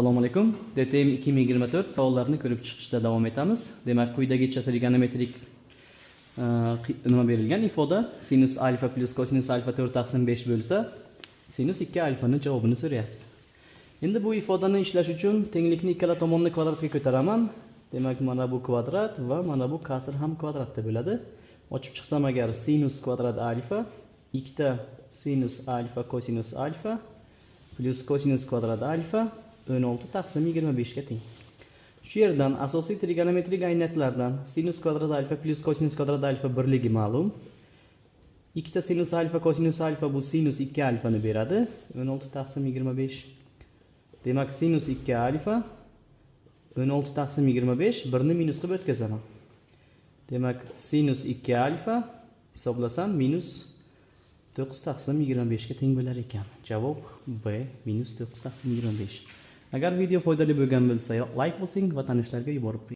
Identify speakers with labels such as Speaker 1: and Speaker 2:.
Speaker 1: Assalomu alaykum. DTM 2024 savollarni ko'rib chiqishda davom etamiz. Demak, quyidagicha trigonometrik nima berilgan ifoda sinus alfa plus kosinus alfa 4/5 bo'lsa, sinus 2 alfani javobini so'rayapti. Endi bu ifodani ishlash uchun tenglikni ikkala tomonni kvadratga ko'taraman. Demak, mana bu kvadrat va mana bu kasr ham kvadratda bo'ladi. Ochib chiqsam agar sinus kvadrat alfa, ikkita sinus alfa kosinus alfa plus kosinus kvadrat alfa 16/25 ga teng. Shu yerdan asosiy trigonometrik ayniyatlardan sinus kvadrat alfa plus kosinus kvadrat alfa birligi ma'lum. Ikkita sinus alfa kosinus alfa bu sinus 2 alfani beradi. 16/25. Demak, sinus 2 alfa 16/25 birni minus qilib o'tkazaman. Demak, sinus 2 alfa hisoblasam minus 9/25 ga teng bo'lar ekan. Javob B minus 9/25. Agar video foydali bo'lgan bo'lsa, like bosing va tanishlarga yuborib qo'ying.